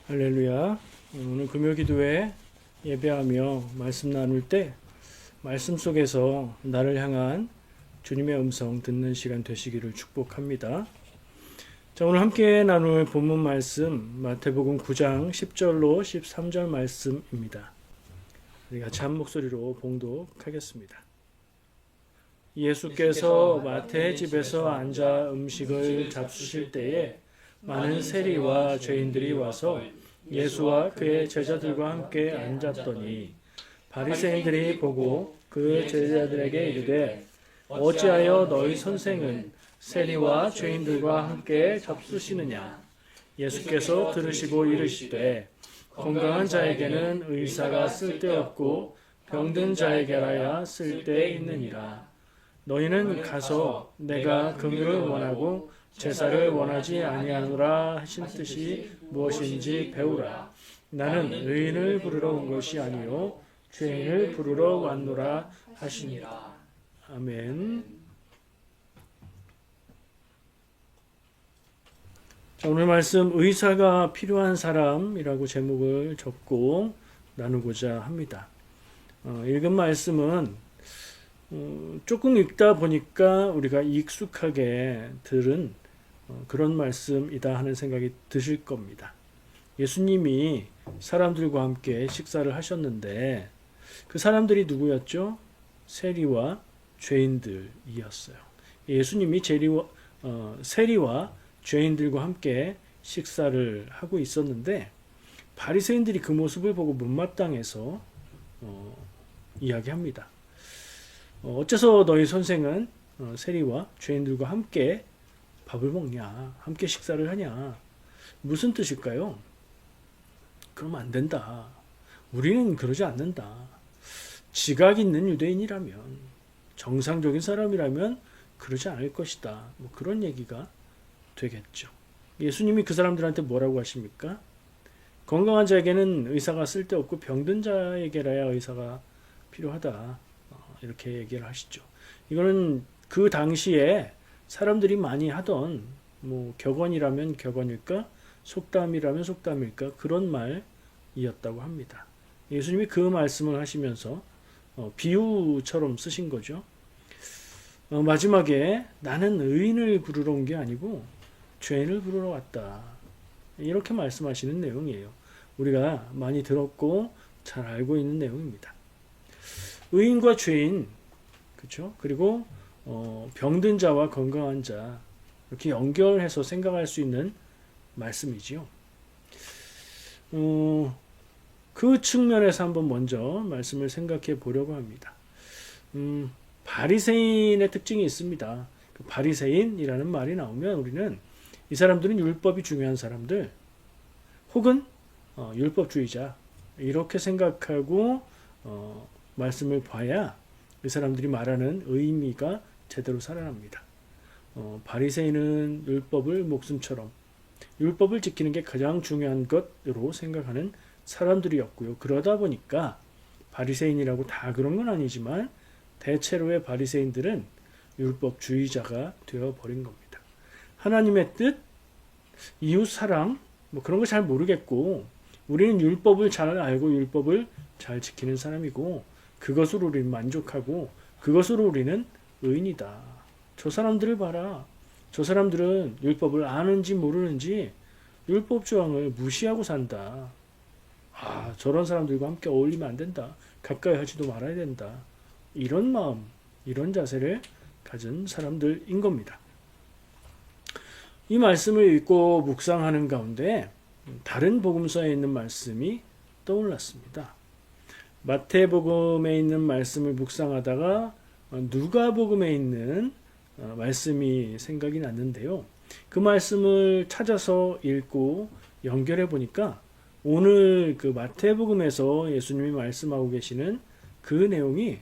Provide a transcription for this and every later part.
할렐루야. 오늘 금요기도회 예배하며 말씀 나눌 때 말씀 속에서 나를 향한 주님의 음성 듣는 시간 되시기를 축복합니다. 자, 오늘 함께 나눌 본문 말씀 마태복음 9장 10절로 13절 말씀입니다. 우리 같이 한 목소리로 봉독하겠습니다. 예수께서 마태의 집에서 앉아 음식을 잡수실 때에 많은 세리와 죄인들이 와서 예수와 그의 제자들과 함께 앉았더니 바리새인들이 보고 그 제자들에게 이르되 어찌하여 너희 선생은 세리와 죄인들과 함께 잡수시느냐. 예수께서 들으시고 이르시되 건강한 자에게는 의사가 쓸데없고 병든 자에게라야 쓸데있느니라. 너희는 가서 내가 긍휼을 원하고 제사를 원하지 아니하노라 하신 뜻이 무엇인지 배우라. 나는 의인을 부르러 온 것이 아니요 죄인을 부르러 왔노라 하시니라. 아멘. 자, 오늘 말씀 의사가 필요한 사람이라고 제목을 적고 나누고자 합니다. 읽은 말씀은 조금 읽다 보니까 우리가 익숙하게 들은 그런 말씀이다 하는 생각이 드실 겁니다. 예수님이 사람들과 함께 식사를 하셨는데 그 사람들이 누구였죠? 세리와 죄인들이었어요. 예수님이 세리와 죄인들과 함께 식사를 하고 있었는데 바리새인들이 그 모습을 보고 못마땅해서 이야기합니다. 어째서 너희 선생은 세리와 죄인들과 함께 밥을 먹냐? 함께 식사를 하냐? 무슨 뜻일까요? 그러면 안 된다. 우리는 그러지 않는다. 지각 있는 유대인이라면, 정상적인 사람이라면 그러지 않을 것이다. 뭐 그런 얘기가 되겠죠. 예수님이 그 사람들한테 뭐라고 하십니까? 건강한 자에게는 의사가 쓸데없고 병든 자에게라야 의사가 필요하다. 이렇게 얘기를 하시죠. 이거는 그 당시에 사람들이 많이 하던 뭐 격언이라면 격언일까, 속담이라면 속담일까 그런 말이었다고 합니다. 예수님이 그 말씀을 하시면서 비유처럼 쓰신 거죠. 마지막에 나는 의인을 부르러 온 게 아니고 죄인을 부르러 왔다. 이렇게 말씀하시는 내용이에요. 우리가 많이 들었고 잘 알고 있는 내용입니다. 의인과 죄인, 그렇죠? 그리고 병든 자와 건강한 자 이렇게 연결해서 생각할 수 있는 말씀이지요. 그 측면에서 한번 먼저 말씀을 생각해 보려고 합니다. 바리새인의 특징이 있습니다. 그 바리새인이라는 말이 나오면 우리는 이 사람들은 율법이 중요한 사람들 혹은 율법주의자 이렇게 생각하고 말씀을 봐야 이 사람들이 말하는 의미가 제대로 살아납니다. 바리새인은 율법을 목숨처럼 율법을 지키는 게 가장 중요한 것으로 생각하는 사람들이었고요. 그러다 보니까 바리새인이라고 다 그런 건 아니지만 대체로의 바리새인들은 율법주의자가 되어버린 겁니다. 하나님의 뜻, 이웃 사랑 뭐 그런 거 잘 모르겠고 우리는 율법을 잘 알고 율법을 잘 지키는 사람이고 그것으로 우리는 만족하고 그것으로 우리는 의인이다. 저 사람들을 봐라. 저 사람들은 율법을 아는지 모르는지 율법 조항을 무시하고 산다. 저런 사람들과 함께 어울리면 안 된다. 가까이 하지도 말아야 된다. 이런 마음, 이런 자세를 가진 사람들인 겁니다. 이 말씀을 읽고 묵상하는 가운데 다른 복음서에 있는 말씀이 떠올랐습니다. 마태복음에 있는 말씀을 묵상하다가 누가복음에 있는 말씀이 생각이 났는데요. 그 말씀을 찾아서 읽고 연결해 보니까 오늘 그 마태복음에서 예수님이 말씀하고 계시는 그 내용이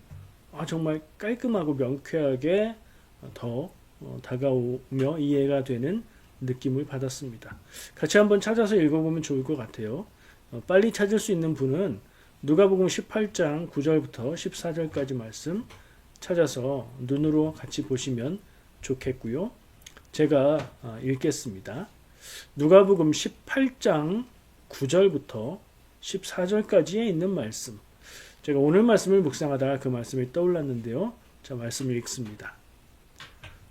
정말 깔끔하고 명쾌하게 더 다가오며 이해가 되는 느낌을 받았습니다. 같이 한번 찾아서 읽어보면 좋을 것 같아요. 빨리 찾을 수 있는 분은 누가복음 18장 9절부터 14절까지 말씀 찾아서 눈으로 같이 보시면 좋겠고요. 제가 읽겠습니다. 누가복음 18장 9절부터 14절까지에 있는 말씀. 제가 오늘 말씀을 묵상하다가 그 말씀이 떠올랐는데요. 자, 말씀을 읽습니다.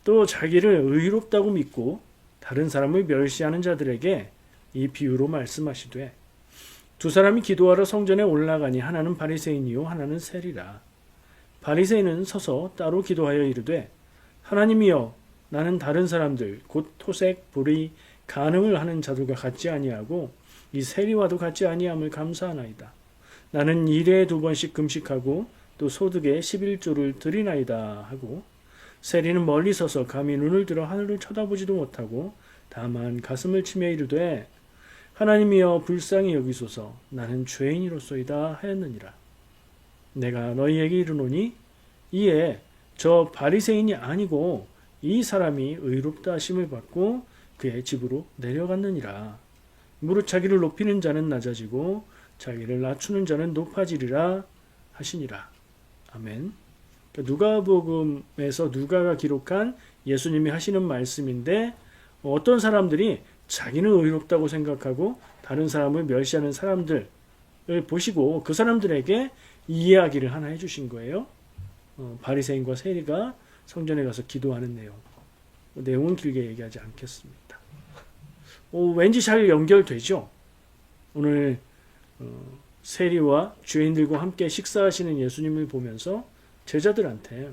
또 자기를 의롭다고 믿고 다른 사람을 멸시하는 자들에게 이 비유로 말씀하시되 두 사람이 기도하러 성전에 올라가니 하나는 바리새인이요 하나는 세리라. 바리새인은 서서 따로 기도하여 이르되 하나님이여 나는 다른 사람들 곧 토색, 불의, 간음을 하는 자들과 같지 아니하고 이 세리와도 같지 아니함을 감사하나이다. 나는 일에 2번씩 금식하고 또 소득에 11조를 드리나이다 하고 세리는 멀리 서서 감히 눈을 들어 하늘을 쳐다보지도 못하고 다만 가슴을 치며 이르되 하나님이여 불쌍히 여기소서 나는 죄인이로소이다 하였느니라. 내가 너희에게 이르노니 이에 저 바리새인이 아니고 이 사람이 의롭다 하심을 받고 그의 집으로 내려갔느니라. 무릇 자기를 높이는 자는 낮아지고 자기를 낮추는 자는 높아지리라 하시니라. 아멘. 누가복음에서 누가가 기록한 예수님이 하시는 말씀인데 어떤 사람들이 자기는 의롭다고 생각하고 다른 사람을 멸시하는 사람들을 보시고 그 사람들에게 이야기를 하나 해주신 거예요. 바리새인과 세리가 성전에 가서 기도하는 내용. 내용은 길게 얘기하지 않겠습니다. 왠지 잘 연결되죠. 오늘 세리와 죄인들과 함께 식사하시는 예수님을 보면서 제자들한테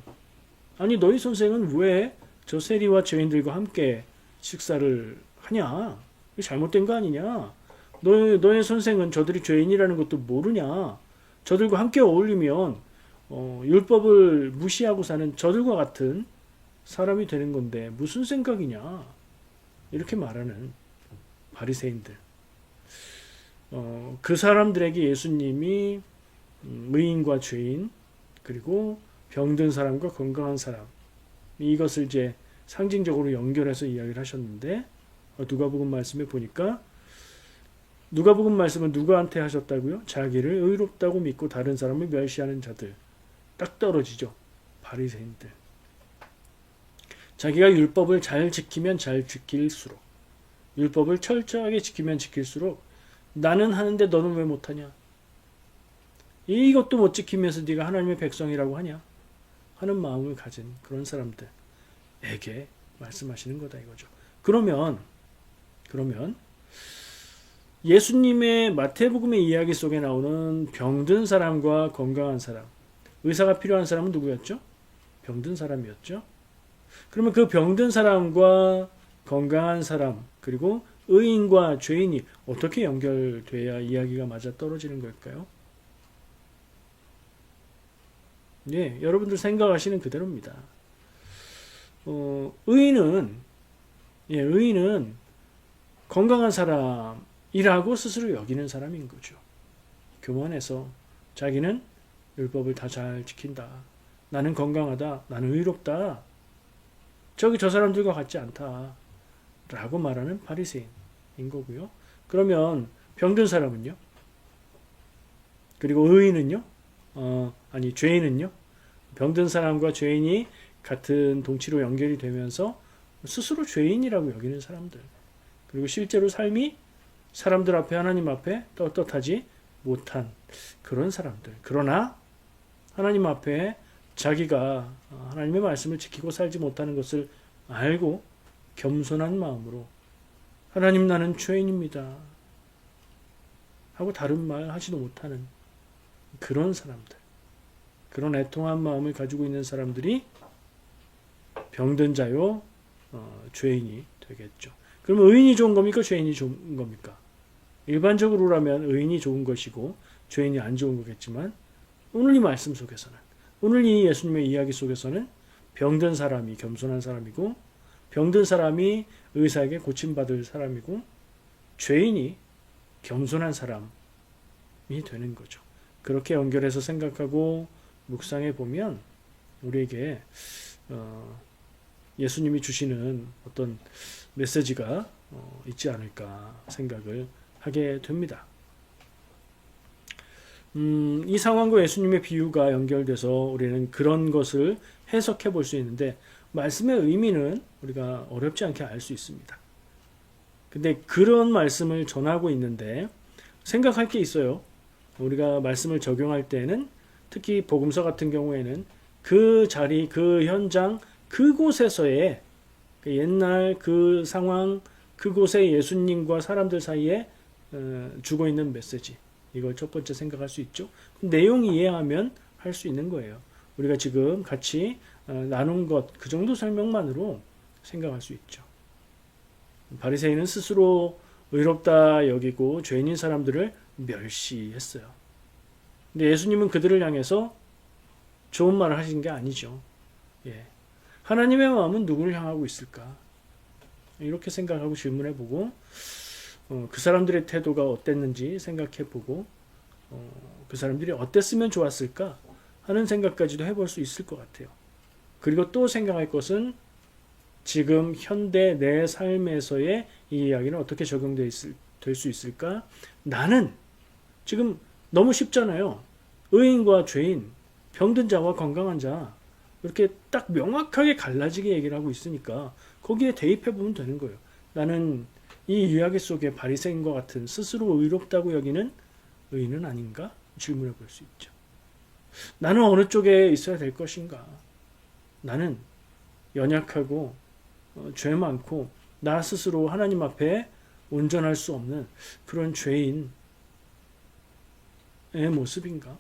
아니 너희 선생은 왜 저 세리와 죄인들과 함께 식사를 하냐? 잘못된 거 아니냐? 너의 선생은 저들이 죄인이라는 것도 모르냐? 저들과 함께 어울리면 율법을 무시하고 사는 저들과 같은 사람이 되는 건데 무슨 생각이냐? 이렇게 말하는 바리새인들. 그 사람들에게 예수님이 의인과 죄인 그리고 병든 사람과 건강한 사람 이것을 이제 상징적으로 연결해서 이야기를 하셨는데 누가복음 말씀에 보니까 누가복음 말씀은 누구한테 하셨다고요? 자기를 의롭다고 믿고 다른 사람을 멸시하는 자들. 딱 떨어지죠. 바리새인들. 자기가 율법을 잘 지키면 잘 지킬수록 율법을 철저하게 지키면 지킬수록 나는 하는데 너는 왜 못하냐? 이것도 못 지키면서 네가 하나님의 백성이라고 하냐? 하는 마음을 가진 그런 사람들에게 말씀하시는 거다 이거죠. 그러면 예수님의 마태복음의 이야기 속에 나오는 병든 사람과 건강한 사람, 의사가 필요한 사람은 누구였죠? 병든 사람이었죠. 그러면 그 병든 사람과 건강한 사람, 그리고 의인과 죄인이 어떻게 연결돼야 이야기가 맞아 떨어지는 걸까요? 네, 여러분들 생각하시는 그대로입니다. 의인은 건강한 사람이라고 스스로 여기는 사람인 거죠. 교만해서 자기는 율법을 다 잘 지킨다. 나는 건강하다. 나는 의롭다. 저기 저 사람들과 같지 않다. 라고 말하는 바리새인인 거고요. 그러면 병든 사람은요? 그리고 의인은요? 죄인은요? 병든 사람과 죄인이 같은 동치로 연결이 되면서 스스로 죄인이라고 여기는 사람들. 그리고 실제로 삶이 사람들 앞에 하나님 앞에 떳떳하지 못한 그런 사람들. 그러나 하나님 앞에 자기가 하나님의 말씀을 지키고 살지 못하는 것을 알고 겸손한 마음으로 하나님 나는 죄인입니다 하고 다른 말 하지도 못하는 그런 사람들. 그런 애통한 마음을 가지고 있는 사람들이 병든 자요 죄인이 되겠죠. 그러면 의인이 좋은 겁니까? 죄인이 좋은 겁니까? 일반적으로라면 의인이 좋은 것이고 죄인이 안 좋은 거겠지만 오늘 이 말씀 속에서는 오늘 이 예수님의 이야기 속에서는 병든 사람이 겸손한 사람이고 병든 사람이 의사에게 고침받을 사람이고 죄인이 겸손한 사람이 되는 거죠. 그렇게 연결해서 생각하고 묵상해 보면 우리에게 예수님이 주시는 어떤 메시지가 있지 않을까 생각을 하게 됩니다. 이 상황과 예수님의 비유가 연결돼서 우리는 그런 것을 해석해 볼 수 있는데 말씀의 의미는 우리가 어렵지 않게 알 수 있습니다. 근데 그런 말씀을 전하고 있는데 생각할 게 있어요. 우리가 말씀을 적용할 때는 특히 복음서 같은 경우에는 그 자리, 그 현장, 그곳에서의 그 옛날 그 상황, 그곳에 예수님과 사람들 사이에 주고 있는 메시지. 이걸 첫 번째 생각할 수 있죠. 내용 이해하면 할 수 있는 거예요. 우리가 지금 같이 나눈 것, 그 정도 설명만으로 생각할 수 있죠. 바리새인은 스스로 의롭다 여기고 죄인인 사람들을 멸시했어요. 근데 예수님은 그들을 향해서 좋은 말을 하신 게 아니죠. 예. 하나님의 마음은 누구를 향하고 있을까? 이렇게 생각하고 질문해보고 그 사람들의 태도가 어땠는지 생각해보고 그 사람들이 어땠으면 좋았을까 하는 생각까지도 해볼 수 있을 것 같아요. 그리고 또 생각할 것은 지금 현대 내 삶에서의 이 이야기는 어떻게 적용될 수 있을까? 나는 지금 너무 쉽잖아요. 의인과 죄인, 병든 자와 건강한 자 이렇게 딱 명확하게 갈라지게 얘기를 하고 있으니까 거기에 대입해 보면 되는 거예요. 나는 이 이야기 속에 바리새인과 같은 스스로 의롭다고 여기는 의인은 아닌가? 질문해 볼 수 있죠. 나는 어느 쪽에 있어야 될 것인가? 나는 연약하고 죄 많고 나 스스로 하나님 앞에 온전할 수 없는 그런 죄인의 모습인가?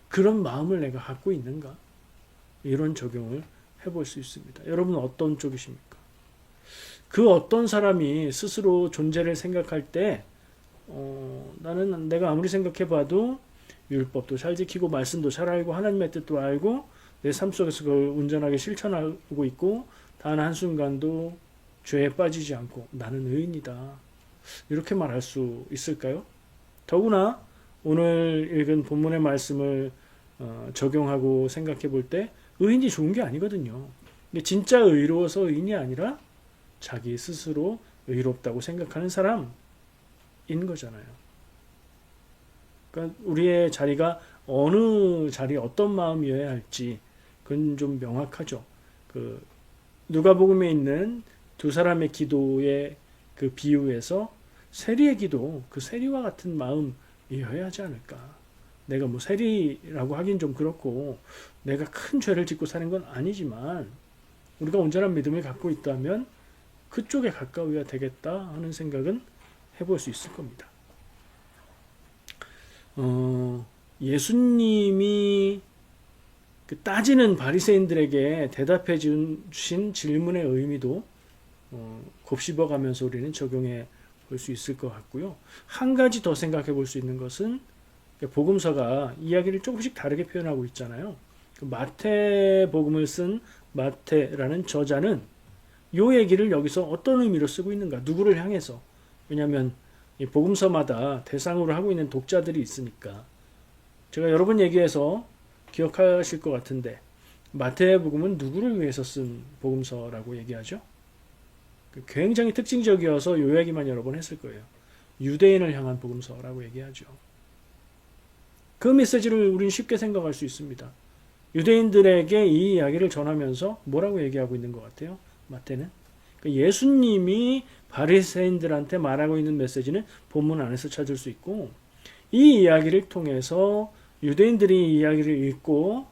그런 마음을 내가 갖고 있는가? 이런 적용을 해볼 수 있습니다. 여러분 어떤 쪽이십니까? 그 어떤 사람이 스스로 존재를 생각할 때 나는 내가 아무리 생각해봐도 율법도 잘 지키고 말씀도 잘 알고 하나님의 뜻도 알고 내 삶 속에서 그걸 온전하게 실천하고 있고 단 한순간도 죄에 빠지지 않고 나는 의인이다. 이렇게 말할 수 있을까요? 더구나 오늘 읽은 본문의 말씀을 적용하고 생각해 볼 때 의인이 좋은 게 아니거든요. 근데 진짜 의로워서 의인이 아니라 자기 스스로 의롭다고 생각하는 사람인 거잖아요. 그러니까 우리의 자리가 어느 자리 어떤 마음이어야 할지 그건 좀 명확하죠. 그 누가복음에 있는 두 사람의 기도의 그 비유에서 세리의 기도, 그 세리와 같은 마음이어야 하지 않을까. 내가 뭐 세리라고 하긴 좀 그렇고 내가 큰 죄를 짓고 사는 건 아니지만 우리가 온전한 믿음을 갖고 있다면 그쪽에 가까워야 되겠다 하는 생각은 해볼 수 있을 겁니다. 예수님이 그 따지는 바리새인들에게 대답해 주신 질문의 의미도 곱씹어가면서 우리는 적용해 볼 수 있을 것 같고요. 한 가지 더 생각해 볼 수 있는 것은 복음서가 이야기를 조금씩 다르게 표현하고 있잖아요. 마태복음을 쓴 마태라는 저자는 이 얘기를 여기서 어떤 의미로 쓰고 있는가? 누구를 향해서? 왜냐하면 이 복음서마다 대상으로 하고 있는 독자들이 있으니까. 제가 여러 번 얘기해서 기억하실 것 같은데 마태복음은 누구를 위해서 쓴 복음서라고 얘기하죠? 굉장히 특징적이어서 요 얘기만 여러 번 했을 거예요. 유대인을 향한 복음서라고 얘기하죠. 그 메시지를 우리는 쉽게 생각할 수 있습니다. 유대인들에게 이 이야기를 전하면서 뭐라고 얘기하고 있는 것 같아요? 마태는 예수님이 바리새인들한테 말하고 있는 메시지는 본문 안에서 찾을 수 있고 이 이야기를 통해서 유대인들이 이 이야기를 읽고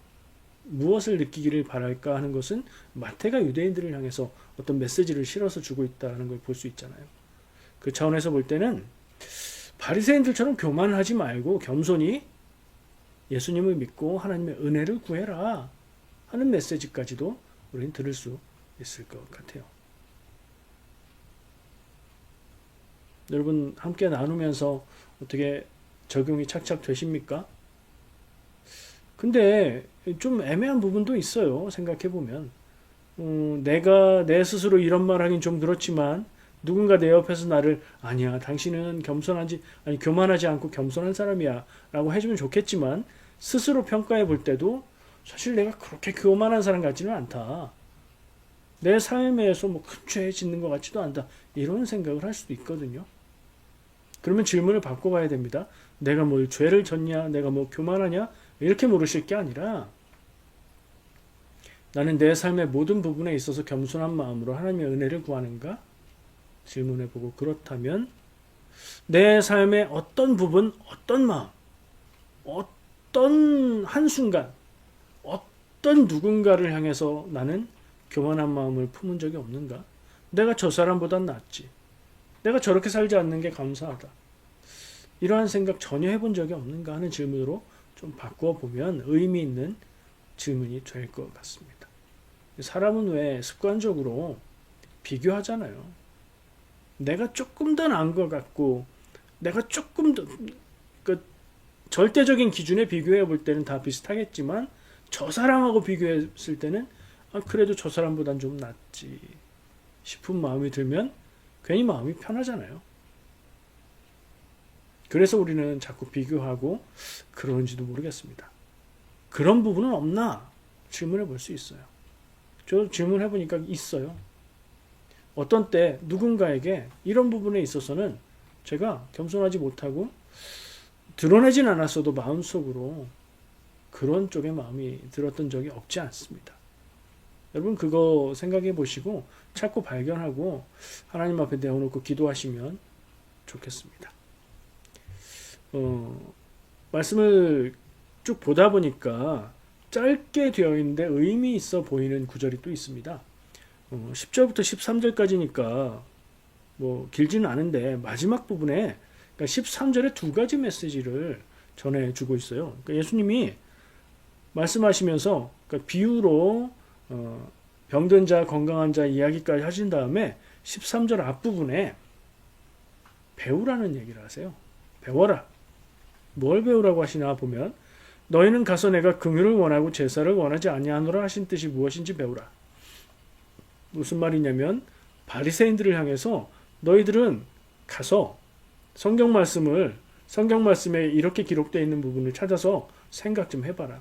무엇을 느끼기를 바랄까 하는 것은 마태가 유대인들을 향해서 어떤 메시지를 실어서 주고 있다는 걸 볼 수 있잖아요. 그 차원에서 볼 때는 바리새인들처럼 교만하지 말고 겸손히 예수님을 믿고 하나님의 은혜를 구해라 하는 메시지까지도 우리는 들을 수 있을 것 같아요. 여러분 함께 나누면서 어떻게 적용이 착착 되십니까? 근데 좀 애매한 부분도 있어요. 생각해보면 내가 내 스스로 이런 말 하긴 좀 그렇지만 누군가 내 옆에서 나를 아니야 당신은 교만하지 않고 겸손한 사람이야 라고 해주면 좋겠지만 스스로 평가해 볼 때도 사실 내가 그렇게 교만한 사람 같지는 않다. 내 삶에서 뭐 큰 죄 짓는 것 같지도 않다. 이런 생각을 할 수도 있거든요. 그러면 질문을 바꿔봐야 됩니다. 내가 뭘 죄를 졌냐? 내가 뭐 교만하냐? 이렇게 물으실 게 아니라 나는 내 삶의 모든 부분에 있어서 겸손한 마음으로 하나님의 은혜를 구하는가? 질문해보고 그렇다면 내 삶의 어떤 부분, 어떤 마음, 어떤 한순간, 어떤 누군가를 향해서 나는 교만한 마음을 품은 적이 없는가? 내가 저 사람보단 낫지. 내가 저렇게 살지 않는 게 감사하다. 이러한 생각 전혀 해본 적이 없는가 하는 질문으로 좀 바꾸어 보면 의미 있는 질문이 될 것 같습니다. 사람은 왜 습관적으로 비교하잖아요. 내가 조금 더 나은 것 같고, 내가 조금 더, 그 절대적인 기준에 비교해 볼 때는 다 비슷하겠지만, 저 사람하고 비교했을 때는, 그래도 저 사람보단 좀 낫지 싶은 마음이 들면 괜히 마음이 편하잖아요. 그래서 우리는 자꾸 비교하고 그러는지도 모르겠습니다. 그런 부분은 없나? 질문해 볼 수 있어요. 저 질문해 보니까 있어요. 어떤 때 누군가에게 이런 부분에 있어서는 제가 겸손하지 못하고 드러내진 않았어도 마음속으로 그런 쪽의 마음이 들었던 적이 없지 않습니다. 여러분 그거 생각해 보시고 찾고 발견하고 하나님 앞에 내어놓고 기도하시면 좋겠습니다. 말씀을 쭉 보다 보니까 짧게 되어 있는데 의미 있어 보이는 구절이 또 있습니다. 10절부터 13절까지니까 뭐 길지는 않은데 마지막 부분에 그러니까 13절에 두 가지 메시지를 전해주고 있어요. 그러니까 예수님이 말씀하시면서 그러니까 비유로 병든 자, 건강한 자 이야기까지 하신 다음에 13절 앞부분에 배우라는 얘기를 하세요. 배워라. 뭘 배우라고 하시나 보면 너희는 가서 내가 긍휼을 원하고 제사를 원하지 아니하노라 하신 뜻이 무엇인지 배우라. 무슨 말이냐면 바리새인들을 향해서 너희들은 가서 성경 말씀에 이렇게 기록되어 있는 부분을 찾아서 생각 좀 해봐라.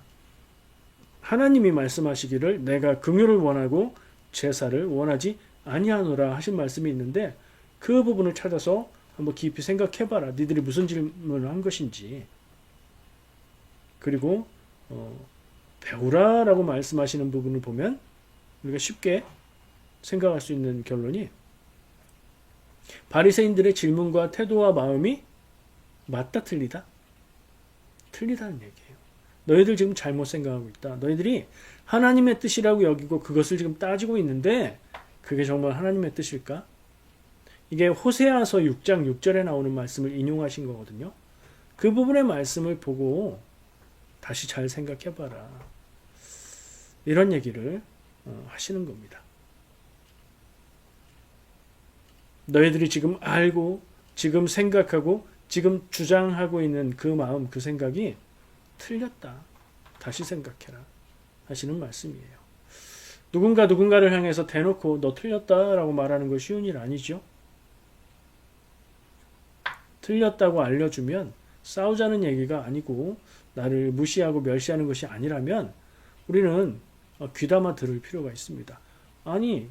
하나님이 말씀하시기를 내가 긍휼을 원하고 제사를 원하지 아니하노라 하신 말씀이 있는데 그 부분을 찾아서 한번 깊이 생각해봐라. 니들이 무슨 질문을 한 것인지. 그리고 배우라라고 말씀하시는 부분을 보면 우리가 쉽게 생각할 수 있는 결론이 바리새인들의 질문과 태도와 마음이 맞다 틀리다? 틀리다는 얘기예요. 너희들 지금 잘못 생각하고 있다. 너희들이 하나님의 뜻이라고 여기고 그것을 지금 따지고 있는데 그게 정말 하나님의 뜻일까? 이게 호세아서 6장 6절에 나오는 말씀을 인용하신 거거든요. 그 부분의 말씀을 보고 다시 잘 생각해봐라. 이런 얘기를 하시는 겁니다. 너희들이 지금 알고 지금 생각하고 지금 주장하고 있는 그 마음 그 생각이 틀렸다. 다시 생각해라. 하시는 말씀이에요. 누군가를 향해서 대놓고 너 틀렸다라고 말하는 거 쉬운 일 아니죠? 틀렸다고 알려주면 싸우자는 얘기가 아니고 나를 무시하고 멸시하는 것이 아니라면 우리는 귀담아 들을 필요가 있습니다. 아니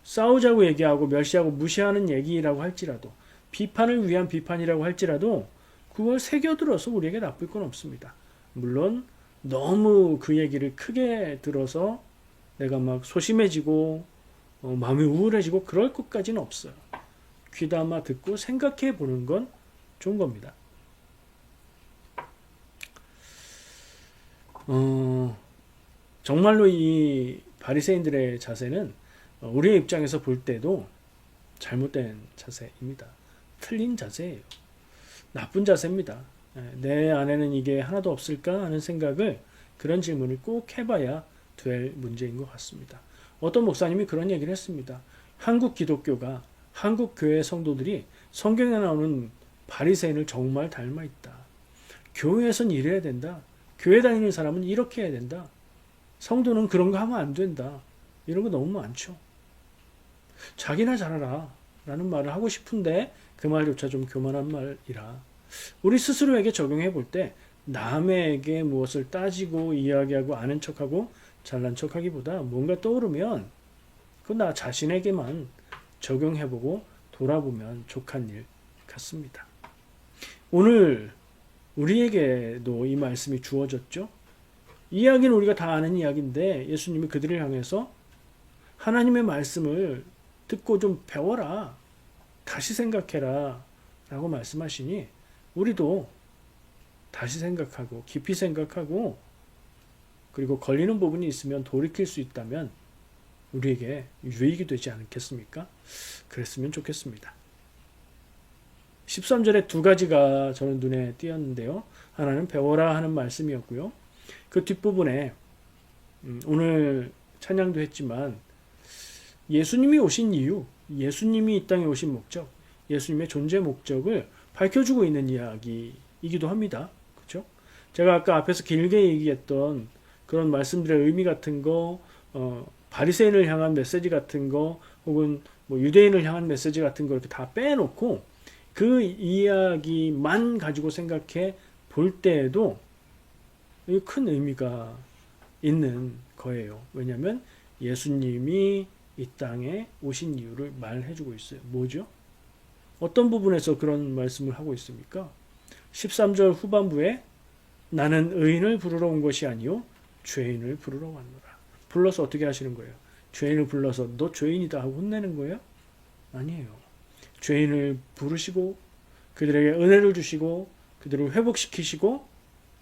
싸우자고 얘기하고 멸시하고 무시하는 얘기라고 할지라도 비판을 위한 비판이라고 할지라도 그걸 새겨들어서 우리에게 나쁠 건 없습니다. 물론 너무 그 얘기를 크게 들어서 내가 막 소심해지고 마음이 우울해지고 그럴 것까지는 없어요. 귀담아 듣고 생각해 보는 건 좋은 겁니다. 정말로 이 바리새인들의 자세는 우리의 입장에서 볼 때도 잘못된 자세입니다. 틀린 자세예요. 나쁜 자세입니다. 내 안에는 이게 하나도 없을까 하는 생각을 그런 질문을 꼭 해봐야 될 문제인 것 같습니다. 어떤 목사님이 그런 얘기를 했습니다. 한국 기독교가 한국 교회 성도들이 성경에 나오는 바리새인을 정말 닮아 있다. 교회에선 이래야 된다. 교회 다니는 사람은 이렇게 해야 된다. 성도는 그런 거 하면 안 된다. 이런 거 너무 많죠. 자기나 잘하라 라는 말을 하고 싶은데 그 말조차 좀 교만한 말이라 우리 스스로에게 적용해 볼 때 남에게 무엇을 따지고 이야기하고 아는 척하고 잘난 척하기보다 뭔가 떠오르면 그건 나 자신에게만 적용해보고 돌아보면 족한 일 같습니다. 오늘 우리에게도 이 말씀이 주어졌죠. 이야기는 우리가 다 아는 이야기인데 예수님이 그들을 향해서 하나님의 말씀을 듣고 좀 배워라. 다시 생각해라. 라고 말씀하시니 우리도 다시 생각하고 깊이 생각하고 그리고 걸리는 부분이 있으면 돌이킬 수 있다면 우리에게 유익이 되지 않겠습니까? 그랬으면 좋겠습니다. 13절에 두 가지가 저는 눈에 띄었는데요. 하나는 배워라 하는 말씀이었고요. 그 뒷부분에 오늘 찬양도 했지만 예수님이 오신 이유, 예수님이 이 땅에 오신 목적, 예수님의 존재 목적을 밝혀주고 있는 이야기이기도 합니다. 그렇죠? 제가 아까 앞에서 길게 얘기했던 그런 말씀들의 의미 같은 거, 바리새인을 향한 메시지 같은 거, 혹은 뭐 유대인을 향한 메시지 같은 거 이렇게 다 빼놓고 그 이야기만 가지고 생각해 볼 때에도 큰 의미가 있는 거예요. 왜냐하면 예수님이 이 땅에 오신 이유를 말해주고 있어요. 뭐죠? 어떤 부분에서 그런 말씀을 하고 있습니까? 13절 후반부에 나는 의인을 부르러 온 것이 아니요 죄인을 부르러 왔노라. 불러서 어떻게 하시는 거예요? 죄인을 불러서 너 죄인이다 하고 혼내는 거예요? 아니에요. 죄인을 부르시고 그들에게 은혜를 주시고 그들을 회복시키시고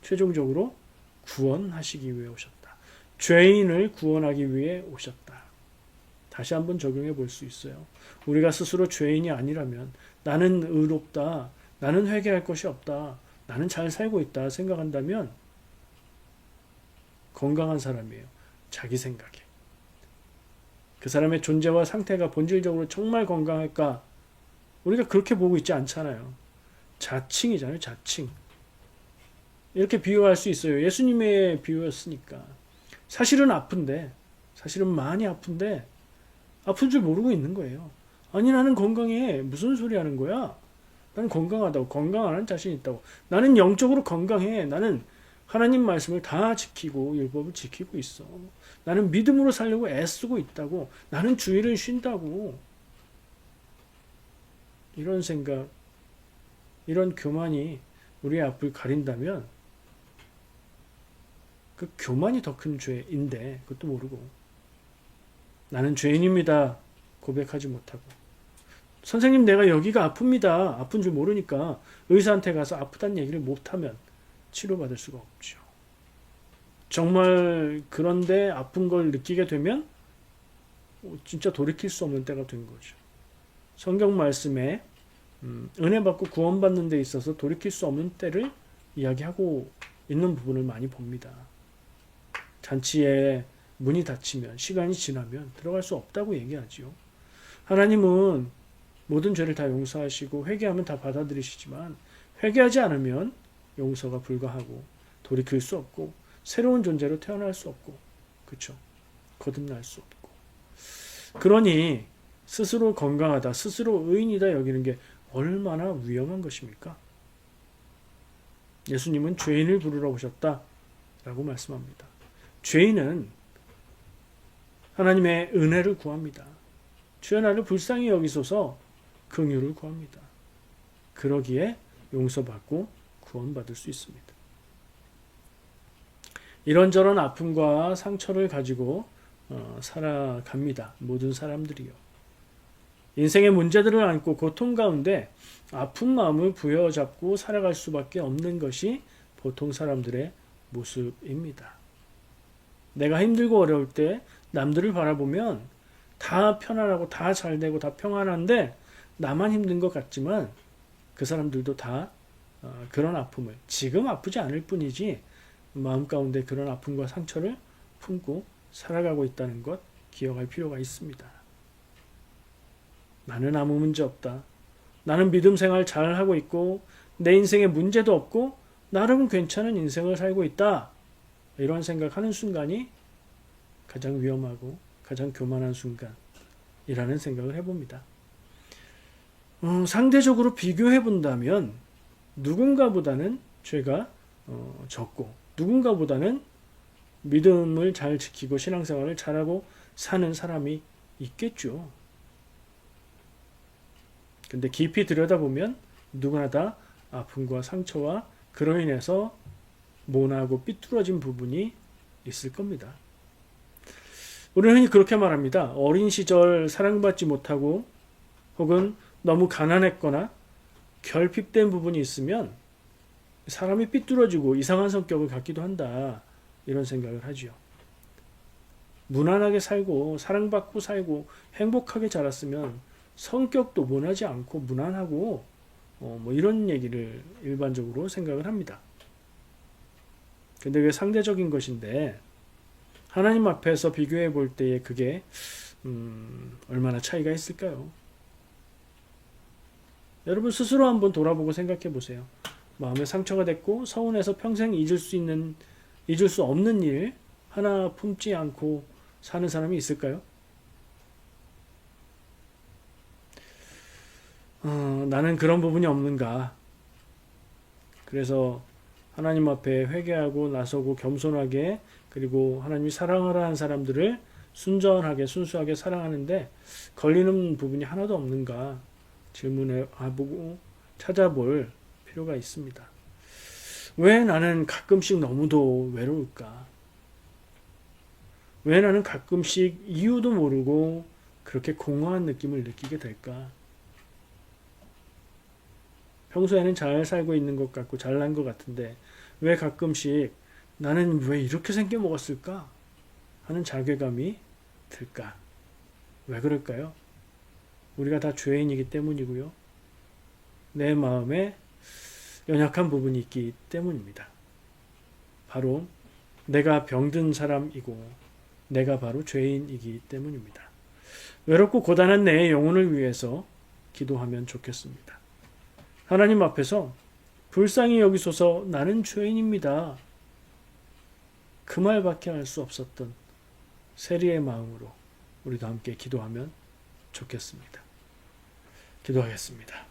최종적으로 구원하시기 위해 오셨다. 죄인을 구원하기 위해 오셨다. 다시 한번 적용해 볼 수 있어요. 우리가 스스로 죄인이 아니라면 나는 의롭다. 나는 회개할 것이 없다. 나는 잘 살고 있다 생각한다면 건강한 사람이에요. 자기 생각에. 그 사람의 존재와 상태가 본질적으로 정말 건강할까? 우리가 그렇게 보고 있지 않잖아요. 자칭이잖아요. 자칭. 이렇게 비유할 수 있어요. 예수님의 비유였으니까. 사실은 아픈데, 사실은 많이 아픈데 아픈 줄 모르고 있는 거예요. 아니 나는 건강해. 무슨 소리 하는 거야? 나는 건강하다고. 건강하는 자신 있다고. 나는 영적으로 건강해. 나는 하나님 말씀을 다 지키고 율법을 지키고 있어. 나는 믿음으로 살려고 애쓰고 있다고. 나는 주일을 쉰다고. 이런 생각, 이런 교만이 우리의 앞을 가린다면 그 교만이 더 큰 죄인데 그것도 모르고 나는 죄인입니다. 고백하지 못하고 선생님 내가 여기가 아픕니다. 아픈 줄 모르니까 의사한테 가서 아프다는 얘기를 못하면 치료받을 수가 없죠. 정말 그런데 아픈 걸 느끼게 되면 진짜 돌이킬 수 없는 때가 된 거죠. 성경 말씀에 은혜 받고 구원받는 데 있어서 돌이킬 수 없는 때를 이야기하고 있는 부분을 많이 봅니다. 잔치에 문이 닫히면 시간이 지나면 들어갈 수 없다고 얘기하지요. 하나님은 모든 죄를 다 용서하시고 회개하면 다 받아들이시지만 회개하지 않으면 용서가 불가하고 돌이킬 수 없고 새로운 존재로 태어날 수 없고 그렇죠. 거듭날 수 없고 그러니 스스로 건강하다, 스스로 의인이다 여기는 게 얼마나 위험한 것입니까? 예수님은 죄인을 부르러 오셨다 라고 말씀합니다. 죄인은 하나님의 은혜를 구합니다. 주여 나를 불쌍히 여기소서 긍휼을 구합니다. 그러기에 용서받고 구원받을 수 있습니다. 이런저런 아픔과 상처를 가지고 살아갑니다. 모든 사람들이요. 인생의 문제들을 안고 고통 가운데 아픈 마음을 부여잡고 살아갈 수밖에 없는 것이 보통 사람들의 모습입니다. 내가 힘들고 어려울 때 남들을 바라보면 다 편안하고 다 잘되고 다 평안한데 나만 힘든 것 같지만 그 사람들도 다 그런 아픔을 지금 아프지 않을 뿐이지 마음 가운데 그런 아픔과 상처를 품고 살아가고 있다는 것 기억할 필요가 있습니다. 나는 아무 문제 없다. 나는 믿음 생활 잘 하고 있고 내 인생에 문제도 없고 나름 괜찮은 인생을 살고 있다. 이런 생각하는 순간이 가장 위험하고 가장 교만한 순간이라는 생각을 해봅니다. 상대적으로 비교해 본다면 누군가보다는 죄가 적고 누군가보다는 믿음을 잘 지키고 신앙생활을 잘하고 사는 사람이 있겠죠. 근데 깊이 들여다보면 누구나 다 아픔과 상처와 그로 인해서 모나고 삐뚤어진 부분이 있을 겁니다. 우리는 흔히 그렇게 말합니다. 어린 시절 사랑받지 못하고 혹은 너무 가난했거나 결핍된 부분이 있으면 사람이 삐뚤어지고 이상한 성격을 갖기도 한다. 이런 생각을 하지요. 무난하게 살고 사랑받고 살고 행복하게 자랐으면 성격도 모나지 않고 무난하고 뭐 이런 얘기를 일반적으로 생각을 합니다. 근데 그게 상대적인 것인데 하나님 앞에서 비교해 볼 때에 그게 얼마나 차이가 있을까요? 여러분 스스로 한번 돌아보고 생각해 보세요. 마음에 상처가 됐고 서운해서 평생 잊을 수 없는 일 하나 품지 않고 사는 사람이 있을까요? 나는 그런 부분이 없는가? 그래서 하나님 앞에 회개하고 나서고 겸손하게 그리고 하나님이 사랑하라 한 사람들을 순전하게 순수하게 사랑하는데 걸리는 부분이 하나도 없는가 질문해보고 찾아볼 필요가 있습니다. 왜 나는 가끔씩 너무도 외로울까? 왜 나는 가끔씩 이유도 모르고 그렇게 공허한 느낌을 느끼게 될까? 평소에는 잘 살고 있는 것 같고 잘난 것 같은데 왜 가끔씩 나는 왜 이렇게 생겨 먹었을까? 하는 자괴감이 들까? 왜 그럴까요? 우리가 다 죄인이기 때문이고요. 내 마음에 연약한 부분이 있기 때문입니다. 바로 내가 병든 사람이고 내가 바로 죄인이기 때문입니다. 외롭고 고단한 내 영혼을 위해서 기도하면 좋겠습니다. 하나님 앞에서 불쌍히 여기소서 나는 죄인입니다. 그 말밖에 할 수 없었던 세리의 마음으로 우리도 함께 기도하면 좋겠습니다. 기도하겠습니다.